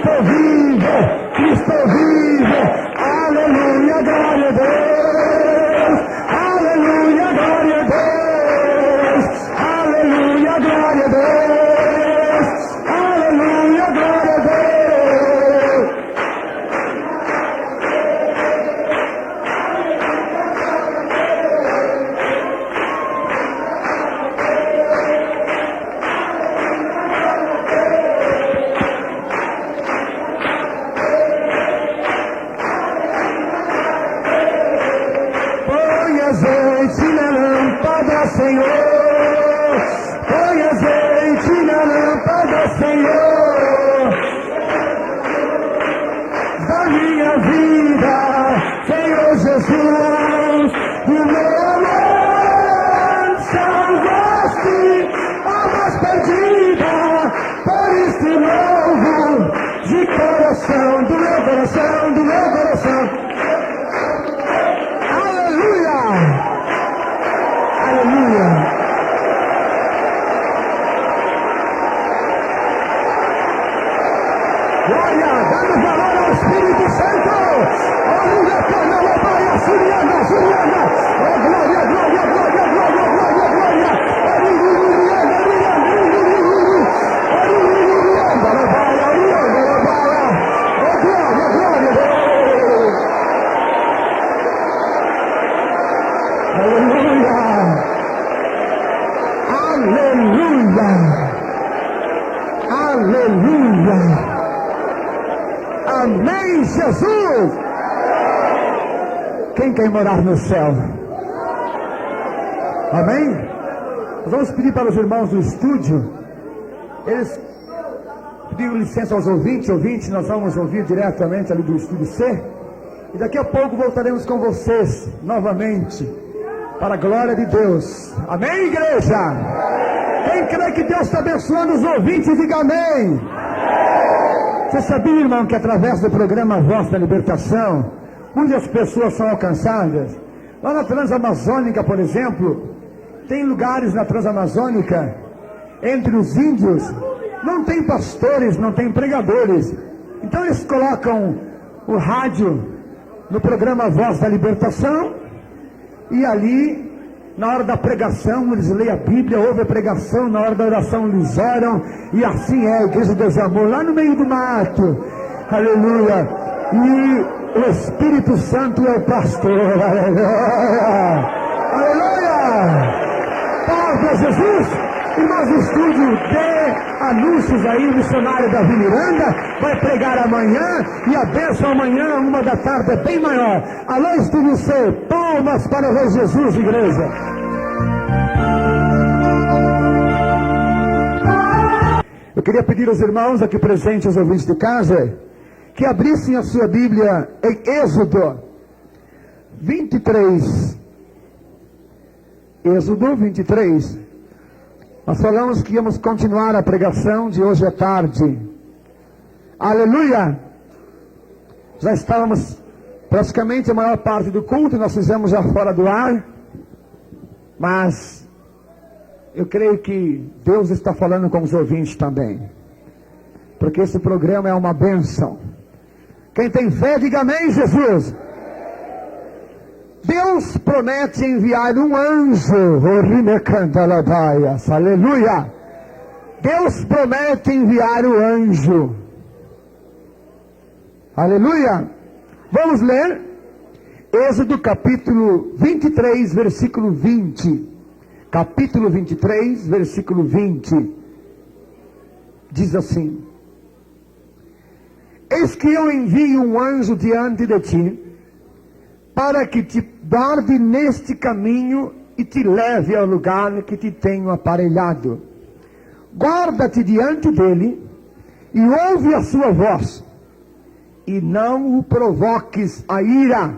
Cristo vive, Cristo vive. Aleluia, glória a Deus. Aleluia, glória a Deus. Aleluia, glória a Deus. Aleluia, glória a Deus. Põe azeite na lâmpada, Senhor. Põe azeite na lâmpada, Senhor. Da minha vida, Senhor Jesus. O meu amor salvaste a mais perdida. Por isso louvo de coração, do meu coração, do meu coração. Aleluia! Glória! Dando valor ao Espírito Santo! Aleluia! Canalabaia, Suriana, Suriana! Oh, glória, glória, glória, glória, glória, glória! Aleluia, aleluia, aleluia! Aleluia, aleluia, aleluia! Oh, glória, glória, Deus! Aleluia! Aleluia! Amém, Jesus! Quem quer morar no céu? Amém? Nós vamos pedir para os irmãos do estúdio. Eles pediram licença aos ouvintes, nós vamos ouvir diretamente ali do estúdio C. E daqui a pouco voltaremos com vocês novamente, para a glória de Deus. Amém, igreja? Quem crê que Deus está abençoando os ouvintes, diga amém. Você sabia, irmão, que através do programa Voz da Libertação, muitas pessoas são alcançadas? Lá na Transamazônica, por exemplo, tem lugares na Transamazônica, entre os índios, não tem pastores, não tem pregadores. Então eles colocam o rádio no programa Voz da Libertação, e ali, na hora da pregação, eles leem a Bíblia, ouvem a pregação, na hora da oração eles oram, e assim é a Igreja de Deus Amor, lá no meio do mato, aleluia, e o Espírito Santo é o pastor, aleluia, aleluia, paz a Jesus. Irmãos do estúdio, dê anúncios aí, o missionário Davi Miranda vai pregar amanhã, e a bênção amanhã, 1h da tarde, é bem maior. Alô, estúdio C, palmas para o Rei Jesus, igreja. Eu queria pedir aos irmãos aqui presentes, aos ouvintes de casa, que abrissem a sua Bíblia em Êxodo 23. Êxodo 23. Nós falamos que íamos continuar a pregação de hoje à tarde. Aleluia! Já estávamos praticamente a maior parte do culto, nós fizemos já fora do ar. Mas eu creio que Deus está falando com os ouvintes também. Porque esse programa é uma bênção. Quem tem fé, diga amém, Jesus! Deus promete enviar um anjo, aleluia! Deus promete enviar o anjo, aleluia! Vamos ler Êxodo capítulo 23, versículo 20. Capítulo 23, versículo 20. Diz assim: Eis que eu envio um anjo diante de ti, para que te guarde neste caminho e te leve ao lugar que te tenho aparelhado. Guarda-te diante dele e ouve a sua voz, e não o provoques a ira,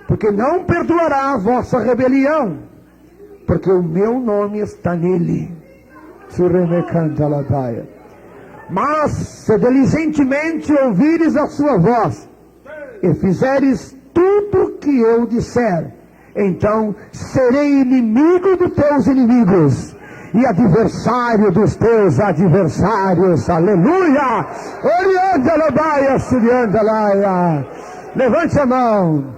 porque não perdoará a vossa rebelião, porque o meu nome está nele. Mas se diligentemente ouvires a sua voz e fizeres tudo que eu disser, então serei inimigo dos teus inimigos, e adversário dos teus adversários. Aleluia! Levante a mão.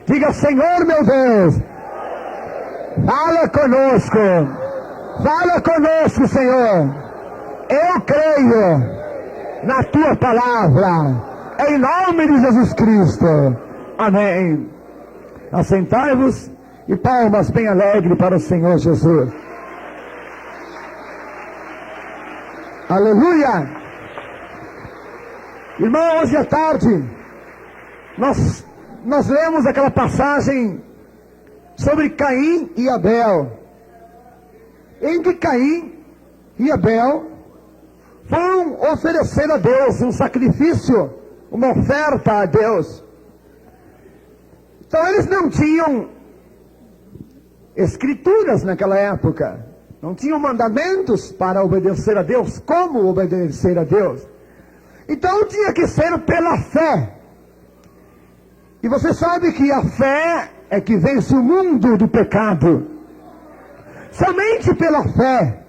Diga: Senhor meu Deus, fala conosco. Fala conosco, Senhor. Eu creio na tua palavra, em nome de Jesus Cristo. Amém. Assentai-vos e palmas bem alegre para o Senhor Jesus. Aleluia. Irmão, hoje à tarde nós lemos aquela passagem sobre Caim e Abel, em que Caim e Abel foram oferecer a Deus um sacrifício, uma oferta a Deus. Então eles não tinham escrituras naquela época, não tinham mandamentos para obedecer a Deus, como obedecer a Deus. Então tinha que ser pela fé. E você sabe que a fé é que vence o mundo do pecado. Somente pela fé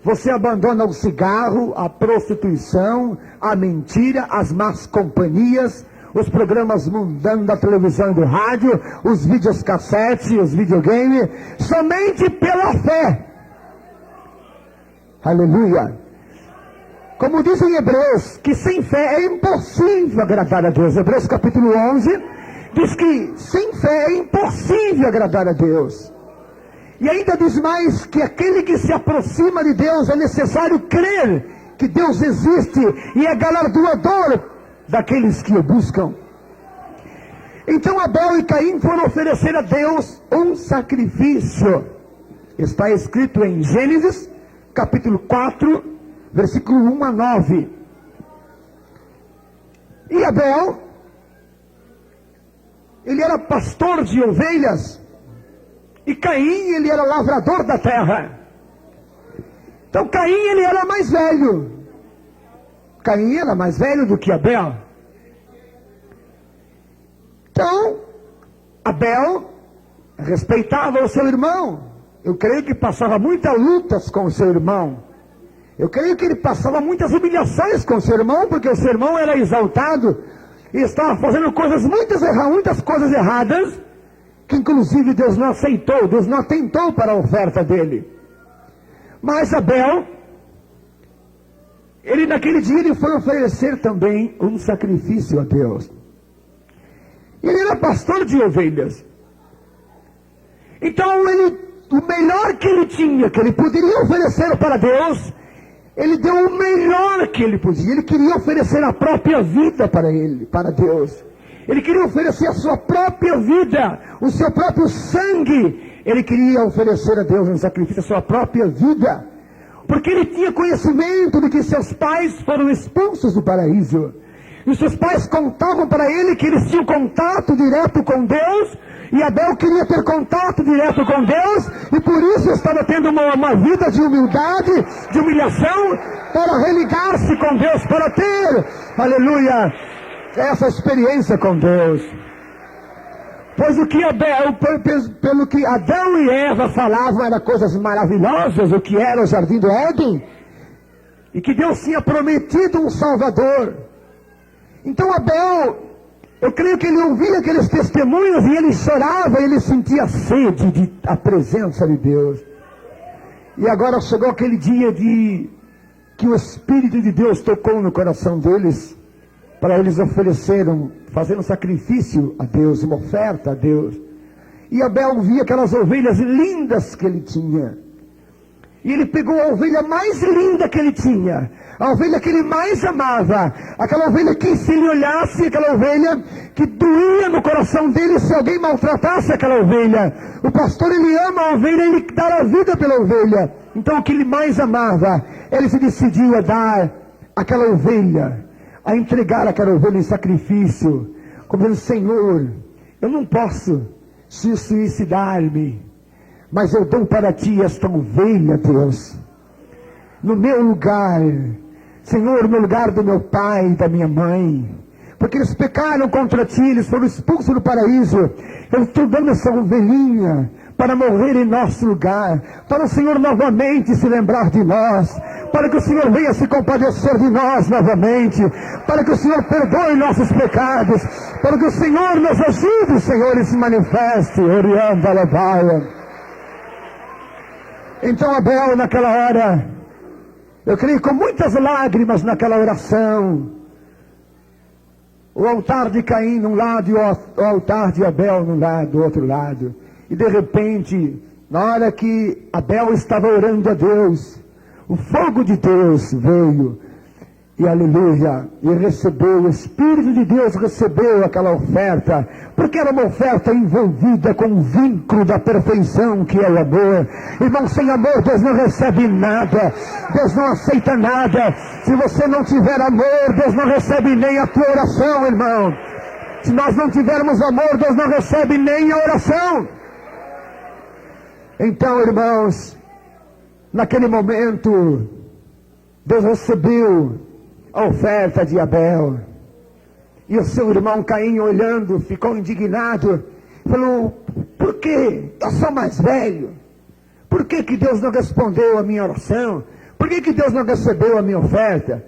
você abandona o cigarro, a prostituição, a mentira, as más companhias, os programas mundanos da televisão e do rádio, os vídeos cassete, os videogames, somente pela fé. Aleluia. Como diz em Hebreus, que sem fé é impossível agradar a Deus. Hebreus capítulo 11 diz que sem fé é impossível agradar a Deus. E ainda diz mais que aquele que se aproxima de Deus é necessário crer que Deus existe e é galardoador daqueles que o buscam. Então Abel e Caim foram oferecer a Deus um sacrifício. Está escrito em Gênesis capítulo 4, versículo 1 a 9. E Abel, ele era pastor de ovelhas, e Caim, ele era lavrador da terra. Então Caim, ele era mais velho. Caim era mais velho do que Abel. Então, Abel respeitava o seu irmão. Eu creio que passava muitas lutas com o seu irmão. Eu creio que ele passava muitas humilhações com o seu irmão, porque o seu irmão era exaltado e estava fazendo muitas coisas erradas, que inclusive Deus não aceitou, Deus não atentou para a oferta dele. Mas Abel, ele naquele dia ele foi oferecer também um sacrifício a Deus. Ele era pastor de ovelhas. Então o melhor que ele tinha, que ele poderia oferecer para Deus, ele deu o melhor que ele podia. Ele queria oferecer a própria vida para Deus. Ele queria oferecer a sua própria vida, o seu próprio sangue. Ele queria oferecer a Deus um sacrifício, a sua própria vida. Porque ele tinha conhecimento de que seus pais foram expulsos do paraíso. E seus pais contavam para ele que eles tinham contato direto com Deus. E Abel queria ter contato direto com Deus. E por isso estava tendo uma vida de humildade, de humilhação, para religar-se com Deus, para ter, aleluia, essa experiência com Deus. Pois o que Abel, pelo que Adão e Eva falavam, eram coisas maravilhosas, o que era o jardim do Éden, e que Deus tinha prometido um Salvador. Então Abel, eu creio que ele ouvia aqueles testemunhos e ele chorava, ele sentia sede da presença de Deus. E agora chegou aquele dia que o Espírito de Deus tocou no coração deles, para eles fazer um sacrifício a Deus, uma oferta a Deus. E Abel via aquelas ovelhas lindas que ele tinha. E ele pegou a ovelha mais linda que ele tinha, a ovelha que ele mais amava, aquela ovelha que, se ele olhasse, aquela ovelha que doía no coração dele se alguém maltratasse aquela ovelha. O pastor, ele ama a ovelha, ele dá a vida pela ovelha. Então o que ele mais amava, ele se decidiu a dar aquela ovelha, a entregar aquela ovelha em sacrifício, como dizendo: Senhor, eu não posso suicidar-me, mas eu dou para ti esta ovelha, Deus, no meu lugar, Senhor, no lugar do meu pai e da minha mãe, porque eles pecaram contra ti, eles foram expulsos do paraíso. Eu estou dando essa ovelhinha para morrer em nosso lugar, para o Senhor novamente se lembrar de nós, para que o Senhor venha se compadecer de nós novamente, para que o Senhor perdoe nossos pecados, para que o Senhor nos ajude, Senhor, e se manifeste, oriando a levaia. Então Abel, naquela hora, eu creio com muitas lágrimas naquela oração, o altar de Caim num lado e o altar de Abel do outro lado. E de repente, na hora que Abel estava orando a Deus, o fogo de Deus veio, e aleluia, e recebeu, o Espírito de Deus recebeu aquela oferta, porque era uma oferta envolvida com o vínculo da perfeição que é o amor. Irmão, sem amor Deus não recebe nada, Deus não aceita nada. Se você não tiver amor, Deus não recebe nem a tua oração, irmão. Se nós não tivermos amor, Deus não recebe nem a oração. Então, irmãos, naquele momento, Deus recebeu a oferta de Abel. E o seu irmão Caim, olhando, ficou indignado. Falou, por que? Eu sou mais velho. Por que Deus não respondeu a minha oração? Por que Deus não recebeu a minha oferta?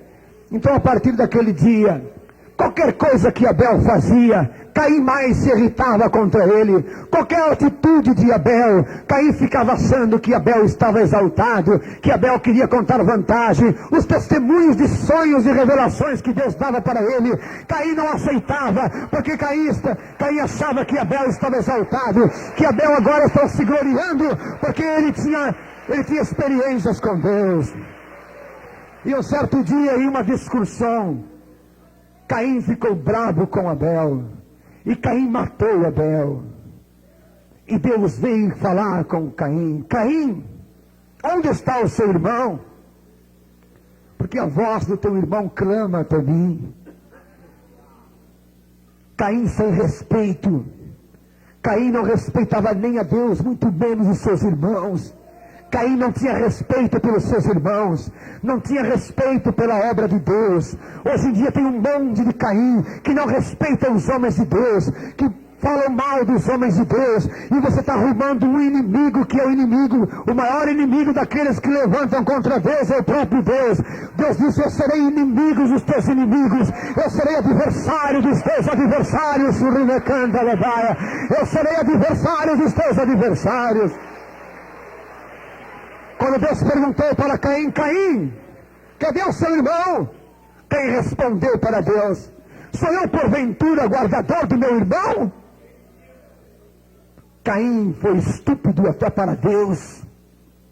Então, a partir daquele dia, qualquer coisa que Abel fazia, Caim mais se irritava contra ele. Qualquer atitude de Abel, Caim ficava achando que Abel estava exaltado, que Abel queria contar vantagem. Os testemunhos de sonhos e revelações que Deus dava para ele, Caim não aceitava, porque Caim achava que Abel estava exaltado, que Abel agora estava se gloriando, porque ele tinha experiências com Deus. E um certo dia, em uma discussão, Caim ficou bravo com Abel, e Caim matou Abel. E Deus veio falar com Caim, Caim, onde está o seu irmão? Porque a voz do teu irmão clama até mim. Caim sem respeito, Caim não respeitava nem a Deus, muito menos os seus irmãos. Caim não tinha respeito pelos seus irmãos, não tinha respeito pela obra de Deus. Hoje em dia tem um monte de Caim que não respeita os homens de Deus, que falam mal dos homens de Deus, e você está arrumando um inimigo que é o inimigo, o maior inimigo daqueles que levantam contra Deus é o próprio Deus. Deus disse, eu serei inimigo dos teus inimigos, eu serei adversário dos teus adversários, eu serei adversário dos teus adversários. Quando Deus perguntou para Caim, Caim, cadê o seu irmão? Caim respondeu para Deus, sou eu porventura guardador do meu irmão? Caim foi estúpido até para Deus,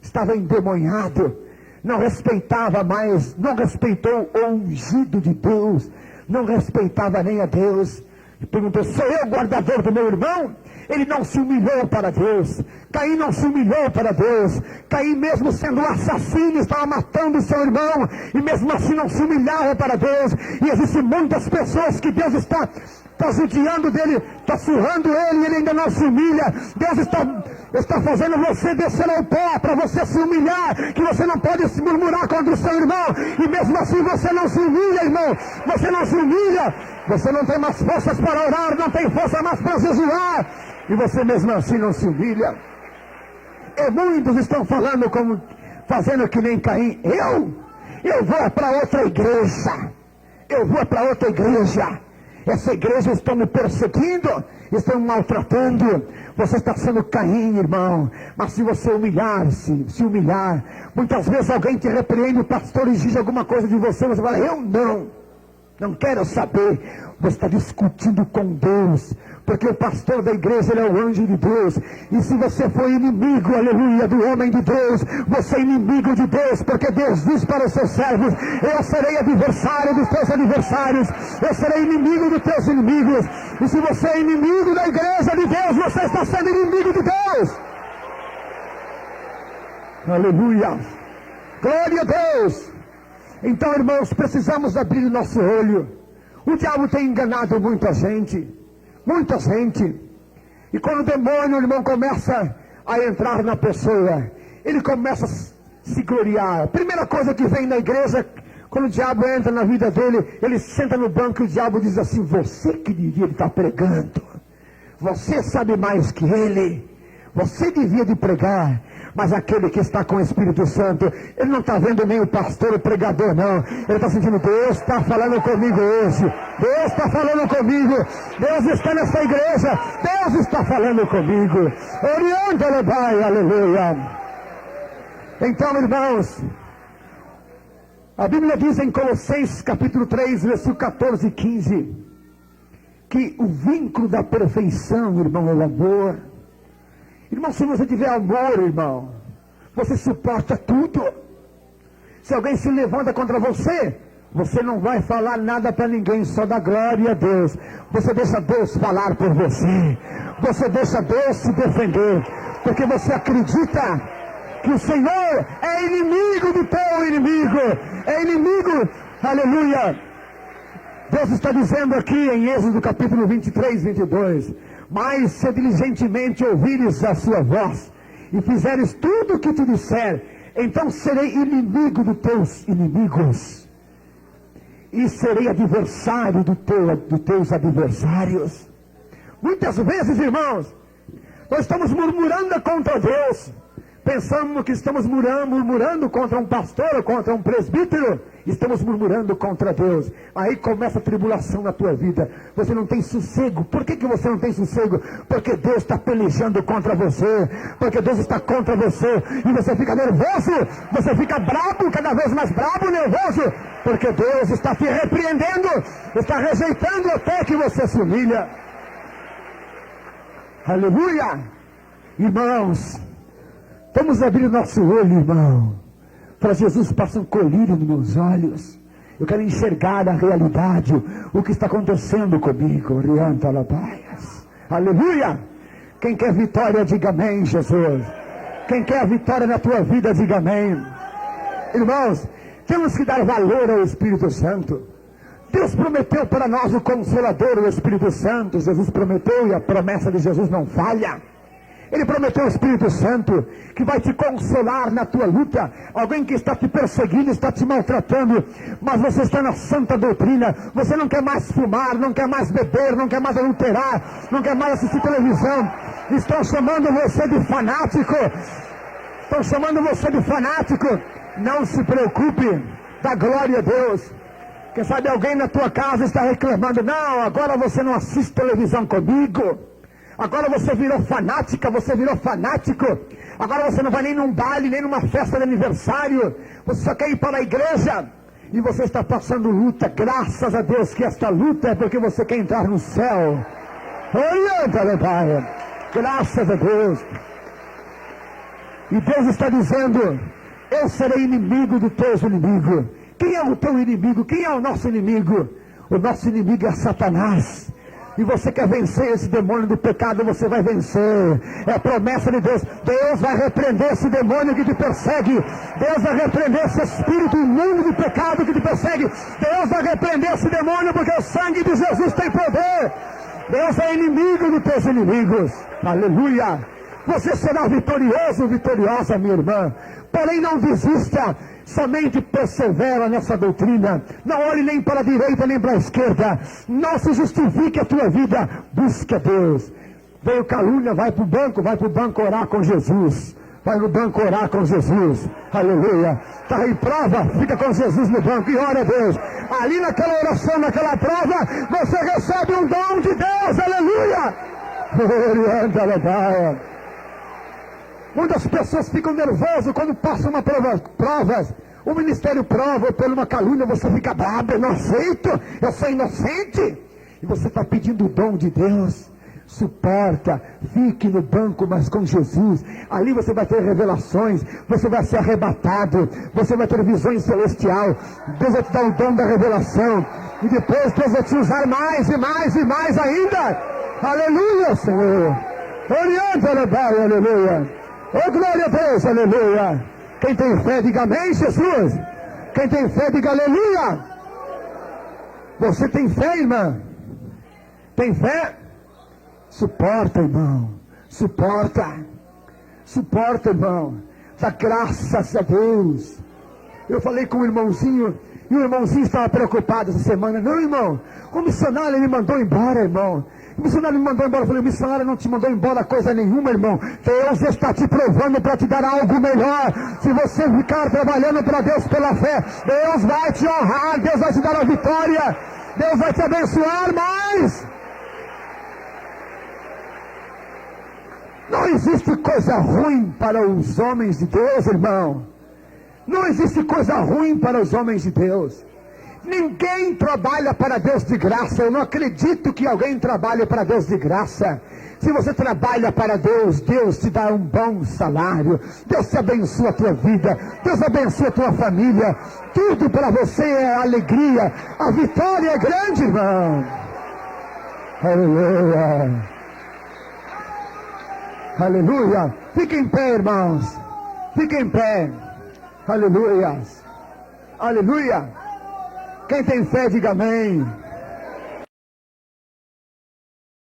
estava endemoniado, não respeitava mais, não respeitou o ungido de Deus, não respeitava nem a Deus. E perguntou, sou eu guardador do meu irmão? Ele não se humilhou para Deus. Caim não se humilhou para Deus. Caim, mesmo sendo um assassino, estava matando o seu irmão, e mesmo assim não se humilhava para Deus. E existem muitas pessoas que Deus está judiando dele, está surrando ele, e ele ainda não se humilha. Deus está fazendo você descer ao pó, para você se humilhar, que você não pode se murmurar contra o seu irmão, e mesmo assim você não se humilha, irmão. Você não se humilha, você não tem mais forças para orar, não tem força mais para jejuar, e você mesmo assim não se humilha. E muitos estão falando fazendo que nem Caim. Eu vou para outra igreja, eu vou para outra igreja. Essa igreja está me perseguindo, estão me maltratando. Você está sendo Caim, irmão. Mas se você se humilhar, muitas vezes alguém te repreende, o pastor exige alguma coisa de você, você fala, eu não quero saber. Você está discutindo com Deus, porque o pastor da igreja, ele é o anjo de Deus. E se você for inimigo, aleluia, do homem de Deus, você é inimigo de Deus, porque Deus diz para os seus servos, eu serei adversário dos teus adversários, eu serei inimigo dos teus inimigos. E se você é inimigo da igreja de Deus, você está sendo inimigo de Deus. Aleluia, glória a Deus. Então, irmãos, precisamos abrir o nosso olho. O diabo tem enganado muita gente, e quando o demônio, irmão, começa a entrar na pessoa, ele começa a se gloriar. A primeira coisa que vem na igreja, quando o diabo entra na vida dele, ele senta no banco e o diabo diz assim, você que devia estar pregando, você sabe mais que ele, Você devia de pregar, mas aquele que está com o Espírito Santo, ele não está vendo nem o pastor, o pregador, não. Ele está sentindo, Deus está falando comigo hoje. Deus está falando comigo. Deus está nessa igreja. Deus está falando comigo. Orienta, aleluia, aleluia. Então, irmãos, a Bíblia diz em Colossenses capítulo 3, versículo 14 e 15, que o vínculo da perfeição, irmão, é o amor. Irmão, se você tiver amor, irmão, você suporta tudo. Se alguém se levanta contra você, você não vai falar nada para ninguém, só dá glória a Deus. Você deixa Deus falar por você. Você deixa Deus se defender, porque você acredita que o Senhor é inimigo do teu inimigo. É inimigo, aleluia. Deus está dizendo aqui em Êxodo capítulo 23, 22, mas se diligentemente ouvires a sua voz e fizeres tudo o que te disser, então serei inimigo dos teus inimigos e serei adversário dos teus adversários. Muitas vezes, irmãos, nós estamos murmurando contra Deus, pensamos que estamos murmurando contra um pastor ou contra um presbítero, estamos murmurando contra Deus. Aí começa a tribulação na tua vida, você não tem sossego. Por que você não tem sossego? Porque Deus está pelejando contra você, porque Deus está contra você, e você fica nervoso, você fica bravo, cada vez mais bravo, nervoso, porque Deus está te repreendendo, está rejeitando até que você se humilha. Aleluia. Irmãos, vamos abrir nosso olho, irmão, para Jesus passar um colírio nos meus olhos. Eu quero enxergar a realidade, o que está acontecendo comigo. Aleluia! Quem quer vitória, diga amém, Jesus. Quem quer a vitória na tua vida, diga amém. Irmãos, temos que dar valor ao Espírito Santo. Deus prometeu para nós o Consolador, o Espírito Santo. Jesus prometeu, e a promessa de Jesus não falha. Ele prometeu o Espírito Santo, que vai te consolar na tua luta. Alguém que está te perseguindo, está te maltratando, mas você está na santa doutrina. Você não quer mais fumar, não quer mais beber, não quer mais adulterar, não quer mais assistir televisão. Estão chamando você de fanático. Estão chamando você de fanático. Não se preocupe, dá glória a Deus. Quem sabe alguém na tua casa está reclamando, não, agora você não assiste televisão comigo. Agora você virou fanática, você virou fanático. Agora você não vai nem num baile, nem numa festa de aniversário. Você só quer ir para a igreja. E você está passando luta. Graças a Deus que esta luta é porque você quer entrar no céu. Graças a Deus. E Deus está dizendo, eu serei inimigo dos teus inimigos. Quem é o teu inimigo? Quem é o nosso inimigo? O nosso inimigo é Satanás. E você quer vencer esse demônio do pecado, você vai vencer. É a promessa de Deus. Deus vai repreender esse demônio que te persegue. Deus vai repreender esse espírito imundo de pecado que te persegue. Deus vai repreender esse demônio, porque o sangue de Jesus tem poder. Deus é inimigo dos teus inimigos. Aleluia. Você será vitorioso, vitoriosa, minha irmã. Porém não desista. Somente persevera nessa doutrina. Não olhe nem para a direita nem para a esquerda. Não se justifique a tua vida. Busque a Deus. Veio calúnia, vai para o banco orar com Jesus. Vai no banco orar com Jesus. Aleluia. Está em prova, fica com Jesus no banco e ora a Deus. Ali naquela oração, naquela prova, você recebe um dom de Deus. Aleluia. Muitas pessoas ficam nervosas quando passam uma provas. O ministério prova por uma calúnia, você fica bravo, eu não aceito, eu sou inocente. E você está pedindo o dom de Deus. Suporta, fique no banco, mas com Jesus. Ali você vai ter revelações, você vai ser arrebatado, você vai ter visões celestial. Deus vai te dar o dom da revelação. E depois Deus vai te usar mais e mais e mais ainda. Aleluia, Senhor. Aleluia. Oh, glória a Deus, aleluia. Quem tem fé, diga amém, Jesus. Quem tem fé, diga aleluia. Você tem fé, irmã? Tem fé? Suporta, irmão. Suporta. Suporta, irmão. Dá graças a Deus. Eu falei com o irmãozinho, e o irmãozinho estava preocupado essa semana. Não, irmão, o missionário me mandou embora, irmão. O missionário me mandou embora. Eu falei, o missionário não te mandou embora coisa nenhuma, irmão. Deus está te provando para te dar algo melhor. Se você ficar trabalhando para Deus pela fé, Deus vai te honrar, Deus vai te dar a vitória, Deus vai te abençoar mais. Não existe coisa ruim para os homens de Deus, irmão. Não existe coisa ruim para os homens de Deus. Ninguém trabalha para Deus de graça. Eu não acredito que alguém trabalhe para Deus de graça. Se você trabalha para Deus, Deus te dá um bom salário. Deus te abençoa a tua vida. Deus abençoa a tua família. Tudo para você é alegria. A vitória é grande, irmão. Aleluia. Aleluia. Fiquem em pé, irmãos. Fiquem em pé. Aleluia. Aleluia. Quem tem fé, diga amém.